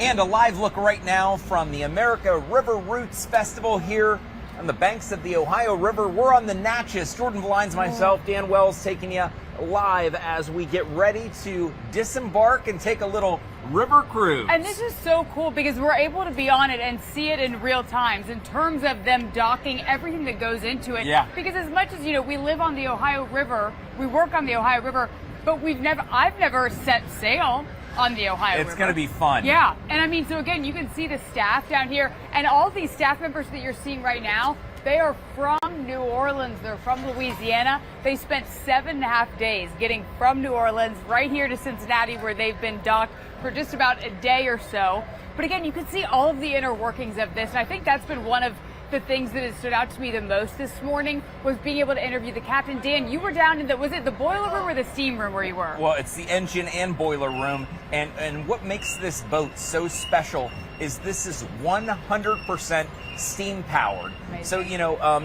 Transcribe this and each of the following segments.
And a live look right now from the America River Roots Festival here on the banks of the Ohio River. We're on the Natchez. Jordan Valines, myself, Dan Wells taking you live as we get ready to disembark and take a little river cruise. And this is so cool because we're able to be on it and see it in real time in terms of them docking, everything that goes into it. Yeah. Because as much as, we live on the Ohio River, we work on the Ohio River, but I've never set sail on the Ohio River. It's going to be fun. Yeah. And I mean, so again, you can see the staff down here, and all these staff members that you're seeing right now, they are from New Orleans. They're from Louisiana. They spent 7.5 days getting from New Orleans right here to Cincinnati, where they've been docked for just about a day or so. But again, you can see all of the inner workings of this. And I think that's been one of the things that has stood out to me the most this morning was being able to interview the captain. Dan, you were down in was it the boiler room or the steam room where you were? Well, it's the engine and boiler room. And what makes this boat so special is this is 100% steam powered. Amazing. So,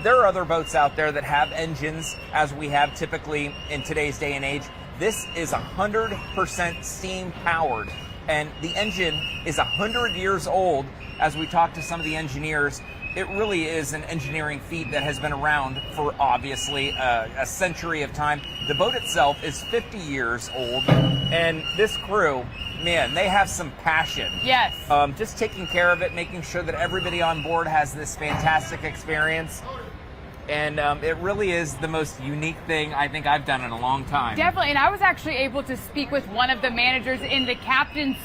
there are other boats out there that have engines, as we have typically in today's day and age. This is 100% steam powered. And the engine is 100 years old. As we talk to some of the engineers, it really is an engineering feat that has been around for obviously a century of time. The boat itself is 50 years old, and this crew, man, they have some passion. Yes. Just taking care of it, making sure that everybody on board has this fantastic experience. And it really is the most unique thing I think I've done in a long time. Definitely. And I was actually able to speak with one of the managers in the captain's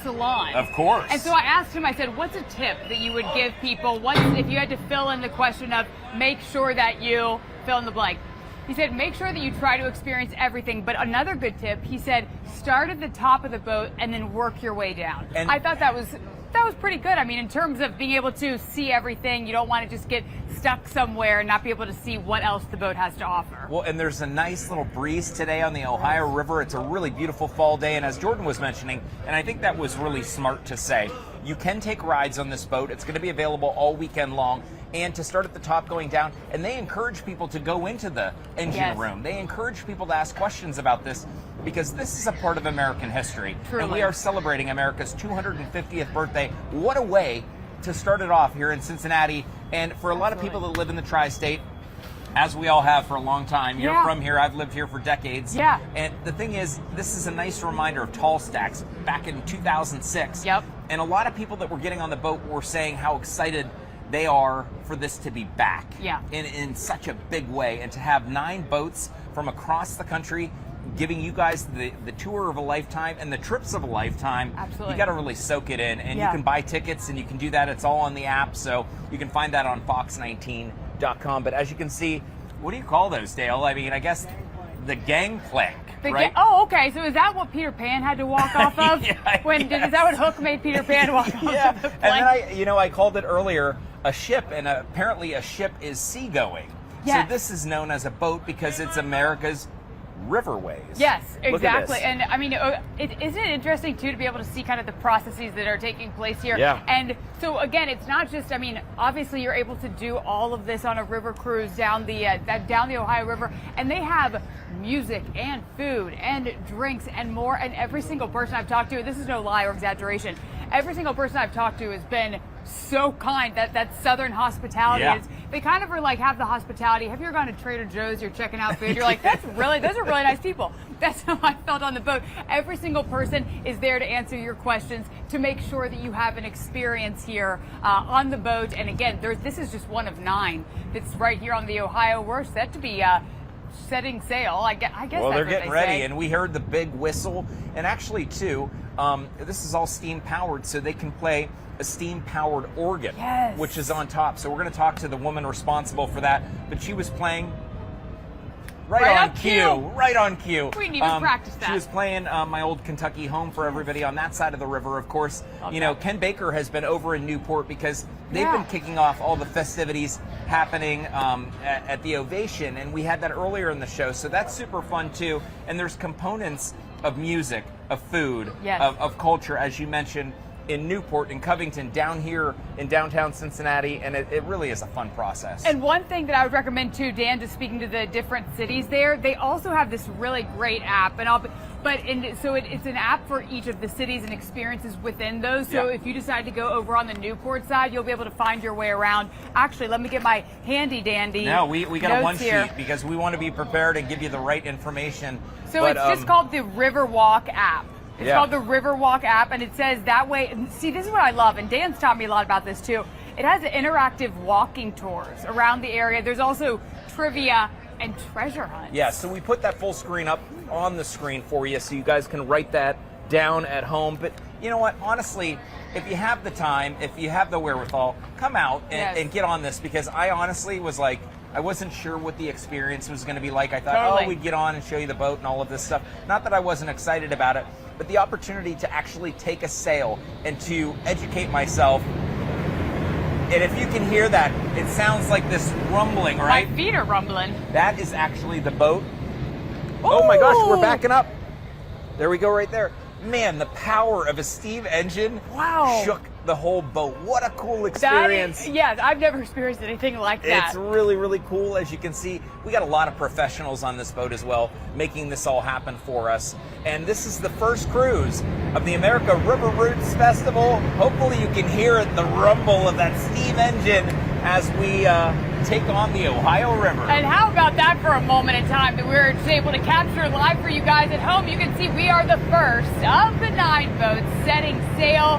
salon. Of course. And so I asked him, I said, what's a tip that you would give people if you had to fill in the question of make sure that you fill in the blank? He said, make sure that you try to experience everything. But another good tip, he said, start at the top of the boat and then work your way down. And I thought that was pretty good. I mean, in terms of being able to see everything, you don't want to just get stuck somewhere and not be able to see what else the boat has to offer. Well, and there's a nice little breeze today on the Ohio River. It's a really beautiful fall day, and as Jordan was mentioning, and I think that was really smart to say, you can take rides on this boat. It's going to be available all weekend long. And to start at the top going down, and they encourage people to go into the engine room. They encourage people to ask questions about this because this is a part of American history. Truly. And we are celebrating America's 250th birthday. What a way to start it off here in Cincinnati. And for a lot of people that live in the tri-state, as we all have for a long time. You're from here. I've lived here for decades. Yeah. And the thing is, this is a nice reminder of Tall Stacks back in 2006. Yep. And a lot of people that were getting on the boat were saying how excited they are for this to be back in such a big way, and to have 9 boats from across the country giving you guys the tour of a lifetime and the trips of a lifetime. Absolutely. You got to really soak it in, and you can buy tickets, and you can do that. It's all on the app, so you can find that on fox19.com. But as you can see, what do you call those, Dale? I mean, I guess the gangplank. Right? Okay. So is that what Peter Pan had to walk off of? Is that what Hook made Peter Pan walk off of the plank? And then I called it earlier a ship, and apparently a ship is seagoing. Yes. So this is known as a boat because it's America's riverways. Yes, exactly. Look at this. And I mean, isn't it interesting too to be able to see kind of the processes that are taking place here? Yeah. And so again, it's not just, I mean, obviously you're able to do all of this on a river cruise down the Ohio River, and they have music and food and drinks and more. And every single person I've talked to, this is no lie or exaggeration, every single person I've talked to has been so kind. That Southern hospitality is. They kind of are like, have the hospitality. Have you ever gone to Trader Joe's? You're checking out food. You're like, those are really nice people. That's how I felt on the boat. Every single person is there to answer your questions, to make sure that you have an experience here on the boat. And again, this is just one of 9 that's right here on the Ohio. We're set to be setting sail. I guess. Well, that's they're what getting they ready, say. and we heard the big whistle. And actually, too, this is all steam powered, so they can play a steam-powered organ, which is on top. So we're going to talk to the woman responsible for that. But she was playing right on cue. We didn't even practice that. She was playing My Old Kentucky Home for everybody on that side of the river, of course. Ken Baker has been over in Newport because they've been kicking off all the festivities happening at the Ovation, and we had that earlier in the show. So that's super fun, too. And there's components of music, of food, of culture, as you mentioned, in Newport, in Covington, down here in downtown Cincinnati, and it really is a fun process. And one thing that I would recommend too, Dan, just speaking to the different cities there, they also have this really great app, and So it's an app for each of the cities and experiences within those. So if you decide to go over on the Newport side, you'll be able to find your way around. Actually, let me get my handy dandy. No, we got a one here. sheet because we want to be prepared and give you the right information. So it's just called the Riverwalk app. It's called the Riverwalk app, and it says that way. See, this is what I love, and Dan's taught me a lot about this too. It has interactive walking tours around the area. There's also trivia and treasure hunts. Yeah, so we put that full screen up on the screen for you so you guys can write that down at home. But you know what? Honestly, if you have the time, if you have the wherewithal, come out and get on this, because I honestly was like, I wasn't sure what the experience was going to be like. I thought, oh, we'd get on and show you the boat and all of this stuff. Not that I wasn't excited about it, but the opportunity to actually take a sail and to educate myself. And if you can hear that, it sounds like this rumbling, right? My feet are rumbling. That is actually the boat. Oh my gosh, we're backing up. There we go right there. Man, the power of a steam engine shook the whole boat. What a cool experience. Yes, I've never experienced anything like that. It's really, really cool. As you can see, we got a lot of professionals on this boat as well, making this all happen for us. And this is the first cruise of the America River Roots Festival. Hopefully you can hear the rumble of that steam engine as we take on the Ohio River. And how about that for a moment in time that we're just able to capture live for you guys at home? You can see we are the first of the 9 boats setting sail.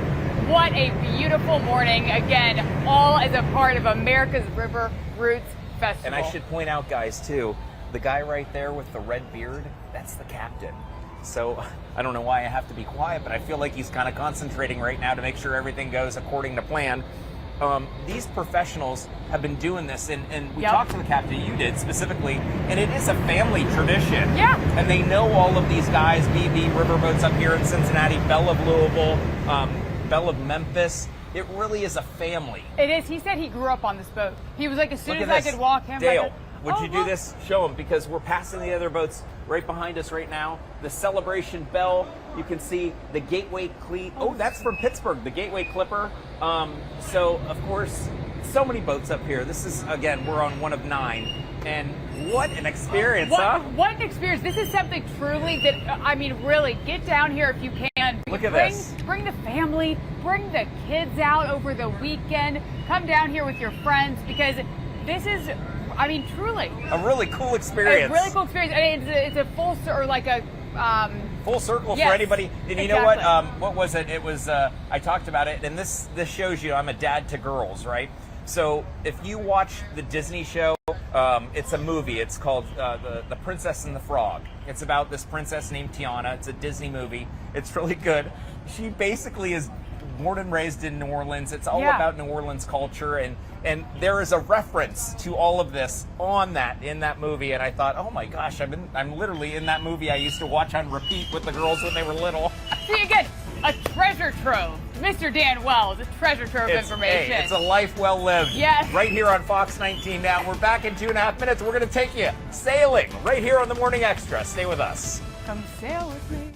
What a beautiful morning. Again, all as a part of America's River Roots Festival. And I should point out, guys, too, the guy right there with the red beard, that's the captain. So I don't know why I have to be quiet, but I feel like he's kind of concentrating right now to make sure everything goes according to plan. These professionals have been doing this, and we talked to the captain, you did specifically, and it is a family tradition. Yeah. And they know all of these guys, BB Riverboats up here in Cincinnati, Bell of Louisville, Bell of Memphis. It really is a family. It is. He said he grew up on this boat. He was like, as soon as I could walk him. Dale, would you do this? Show them, because we're passing the other boats right behind us right now. The Celebration Bell. You can see the Gateway Cleat. Oh, that's from Pittsburgh, the Gateway Clipper. So, of course, so many boats up here. This is, again, we're on one of 9. And what an experience, huh? What an experience. This is something truly that, I mean, really, get down here if you can. Look at this. Bring the family, bring the kids out over the weekend. Come down here with your friends, because this is, I mean, truly. A really cool experience. A really cool experience. And it's a full, or like a... full circle for anybody. And you know what? What was it? It was, I talked about it, and this shows you I'm a dad to girls, right? So if you watch the Disney show, it's a movie. It's called The Princess and the Frog. It's about this princess named Tiana. It's a Disney movie. It's really good. She basically is born and raised in New Orleans. It's all about New Orleans culture, and there is a reference to all of this in that movie. And I thought, oh my gosh, I'm literally in that movie I used to watch on repeat with the girls when they were little. See, again, a treasure trove. Mr. Dan Wells, a treasure trove of information. Hey, it's a life well lived. Yes. Right here on Fox 19 now. We're back in 2.5 minutes. We're going to take you sailing right here on the Morning Extra. Stay with us. Come sail with me.